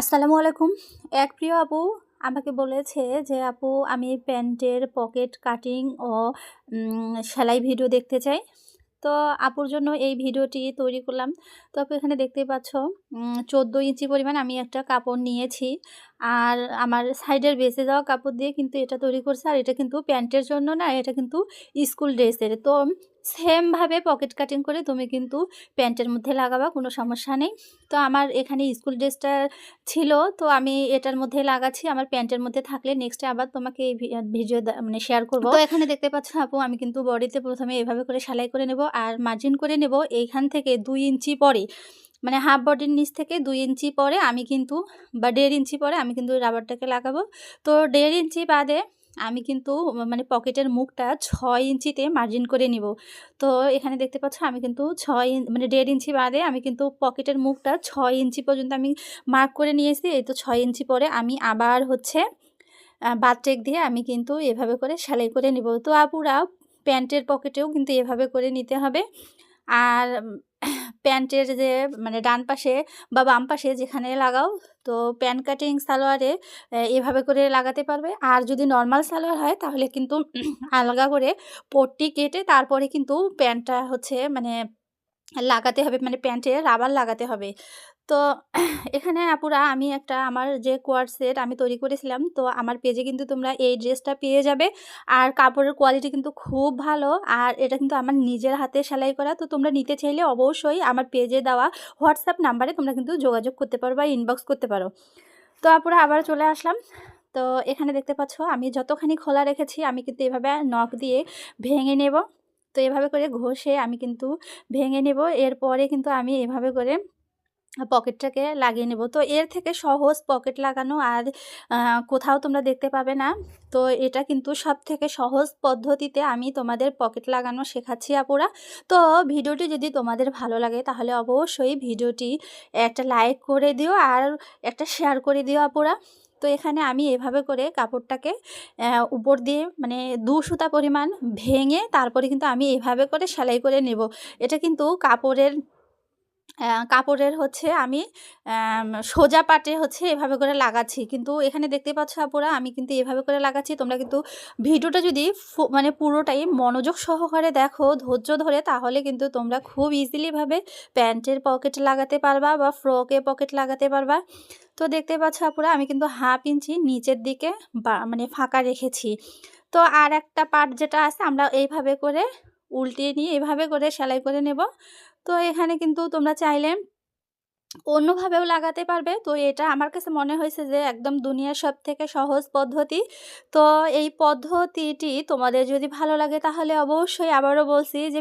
আসসালামু আলাইকুম। এক প্রিয় আপু আমাকে বলেছে যে, "আপু আমি প্যান্টের পকেট কাটিং ও সেলাই ভিডিও দেখতে চাই।" তো আপুর জন্য এই ভিডিওটি তৈরি করলাম। তো আপু এখানে দেখতেই পাচ্ছ ১৪ ইঞ্চি পরিমাণ আমি একটা কাপড় নিয়েছি। আর আমার সাইডের বেঁচে যাওয়া কাপড় দিয়ে কিন্তু এটা তৈরি করছি। আর এটা কিন্তু প্যান্টের জন্য না, এটা কিন্তু স্কুল ড্রেসের। তো সেমভাবে পকেট কাটিং করে তুমি কিন্তু প্যান্টের মধ্যে লাগাবা, কোনো সমস্যা নেই। তো আমার এখানে স্কুল ড্রেসটা ছিল, তো আমি এটার মধ্যে লাগাচ্ছি। আমার প্যান্টের মধ্যে থাকলে নেক্সটে আবার তোমাকে এই ভিডিও মানে শেয়ার করব। তো এখানে দেখতে পাচ্ছ আপু আমি কিন্তু বডিতে প্রথমে এভাবে করে সেলাই করে নেব আর মার্জিন করে নেব এইখান থেকে ২ ইঞ্চি পরে, মানে হাফ বডির নিচ থেকে ২ ইঞ্চি পরে আমি কিন্তু, বা ১.৫ ইঞ্চি পরে আমি কিন্তু রাবারটাকে লাগাবো। তো ১.৫ ইঞ্চি বাদে আমি কিন্তু মানে পকেটের মুখটা ৬ ইঞ্চিতে মার্জিন করে নিব। তো এখানে দেখতে পাচ্ছ আমি কিন্তু মানে ১.৫ ইঞ্চি বাদে আমি কিন্তু পকেটের মুখটা ৬ ইঞ্চি পর্যন্ত আমি মার্ক করে নিয়েছি। এই তো ৬ ইঞ্চি পরে আমি আবার হচ্ছে বাতটেক দিয়ে আমি কিন্তু এভাবে করে সেলাই করে নিব। তো আপুরা প্যান্টের পকেটেও কিন্তু এভাবে করে নিতে হবে। আর প্যান্টের যে মানে ডান পাশে বা বাম পাশে যেখানে লাগাও, তো প্যান্ট কাটিং সালোয়ারে এভাবে করে লাগাতে পারবে। আর যদি নরমাল সালোয়ার হয় তাহলে কিন্তু আলগা করে পট্টি কেটে তারপরে কিন্তু প্যান্টটা হচ্ছে মানে লাগাতে হবে, মানে প্যান্টে রাবার লাগাতে হবে। তো এখানে আপুরা আমি একটা আমার যে কোয়ার্ড সেট আমি তৈরি করেছিলাম, তো আমার পেজে কিন্তু তোমরা এই ড্রেসটা পেয়ে যাবে। আর কাপড়ের কোয়ালিটি কিন্তু খুব ভালো। আর এটা কিন্তু আমার নিজের হাতে সেলাই করা। তো তোমরা নিতে চাইলে অবশ্যই আমার পেজে দেওয়া হোয়াটসঅ্যাপ নাম্বারে তোমরা কিন্তু যোগাযোগ করতে পারো বা ইনবক্স করতে পারো। তো আপুরা আবার চলে আসলাম। তো এখানে দেখতে পাচ্ছ আমি যতখানি খোলা রেখেছি আমি কিন্তু এভাবে নখ দিয়ে ভেঙে নেব। তো এভাবে করে ঘষে আমি কিন্তু ভেঙে নেব। এরপরে কিন্তু আমি এভাবে করে পকেটটাকে লাগিয়ে নেব। তো এর থেকে সহজ পকেট লাগানো আর কোথাও তোমরা দেখতে পাবে না। তো এটা কিন্তু সবথেকে সহজ পদ্ধতিতে আমি তোমাদের পকেট লাগানো শেখাচ্ছি আপুরা। তো ভিডিওটি যদি তোমাদের ভালো লাগে তাহলে অবশ্যই ভিডিওটি একটা লাইক করে দিও আর একটা শেয়ার করে দিও আপুরা। তো এখানে আমি এভাবে করে কাপড়টাকে উপর দিয়ে মানে ২ সুতা পরিমাণ ভেঙে তারপরে কিন্তু আমি এভাবে করে সেলাই করে নেব। এটা কিন্তু কাপড়ের হচ্ছে আমি সোজা পাটে হচ্ছে এভাবে করে লাগাচ্ছি। কিন্তু এখানে দেখতে পাচ্ছ আপুরা আমি কিন্তু এভাবে করে লাগাচ্ছি। তোমরা কিন্তু ভিডিওটা যদি মানে পুরোটাই মনোযোগ সহকারে দেখো, ধৈর্য ধরে, তাহলে কিন্তু তোমরা খুব ইজিলিভাবে প্যান্টের পকেট লাগাতে পারবা বা ফ্রকে পকেট লাগাতে পারবা। তো দেখতে পাচ্ছ আপুরা আমি কিন্তু হাফ ইঞ্চি নিচের দিকে মানে ফাঁকা রেখেছি। তো আর একটা পার্ট যেটা আছে আমরা এইভাবে করে উল্টিয়ে নিয়ে এভাবে করে সেলাই করে নেব। তো এখানে কিন্তু তোমরা চাইলে অন্যভাবেও লাগাতে পারবে। তো এটা আমার কাছে মনে হয়েছে যে একদম দুনিয়ার সবথেকে সহজ পদ্ধতি। তো এই পদ্ধতিটি তোমাদের যদি ভালো লাগে তাহলে অবশ্যই আবারও বলছি যে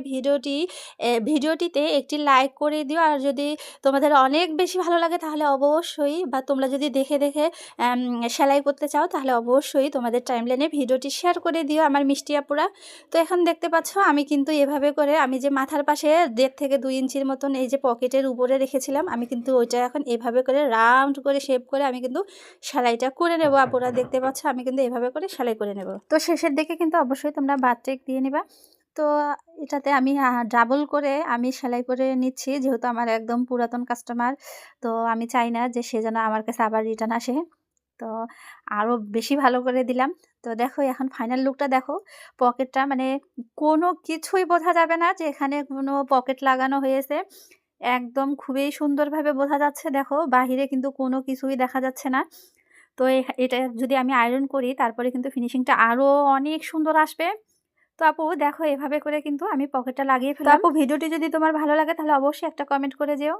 ভিডিওটিতে একটি লাইক করে দিও। আর যদি তোমাদের অনেক বেশি ভালো লাগে তাহলে অবশ্যই, বা তোমরা যদি দেখে সেলাই করতে চাও তাহলে অবশ্যই তোমাদের টাইমলাইনে ভিডিওটি শেয়ার করে দিও আমার মিষ্টি আপুরা। তো এখন দেখতে পাচ্ছ আমি কিন্তু এভাবে করে আমি যে মাথার পাশে ১.৫ থেকে ২ ইঞ্চির মতন এই যে পকেটের উপরে রেখেছিলাম, আমি কিন্তু ওইটা এখন এভাবে করে রাউন্ড করে শেপ করে আমি কিন্তু সেলাইটা করে নেব। আপুরা দেখতে পাচ্ছ আমি কিন্তু এভাবে করে সেলাই করে নেব। তো শেষের দিকে কিন্তু অবশ্যই তোমরা বাতটেক দিয়ে নিবা। তো এটাতে আমি ডাবল করে আমি সেলাই করে নিচ্ছি, যেহেতু আমার একদম পুরাতন কাস্টমার। তো আমি চাই না যে সে যেন আমার কাছে আবার রিটার্ন আসে। তো আরও বেশি ভালো করে দিলাম। তো দেখো এখন ফাইনাল লুকটা দেখো। পকেটটা মানে কোনো কিছুই বোঝা যাবে না যে এখানে কোনো পকেট লাগানো হয়েছে। একদম খুবই সুন্দরভাবে বোঝা যাচ্ছে। দেখো বাহিরে কিন্তু কোনো কিছুই দেখা যাচ্ছে না। তো এটা যদি আমি আয়রন করি তারপরে কিন্তু ফিনিশিংটা আরও অনেক সুন্দর আসবে। তো আপু দেখো এভাবে করে কিন্তু আমি পকেটটা লাগিয়ে ফেললাম। তো আপু ভিডিওটি যদি তোমার ভালো লাগে তাহলে অবশ্যই একটা কমেন্ট করে যেও।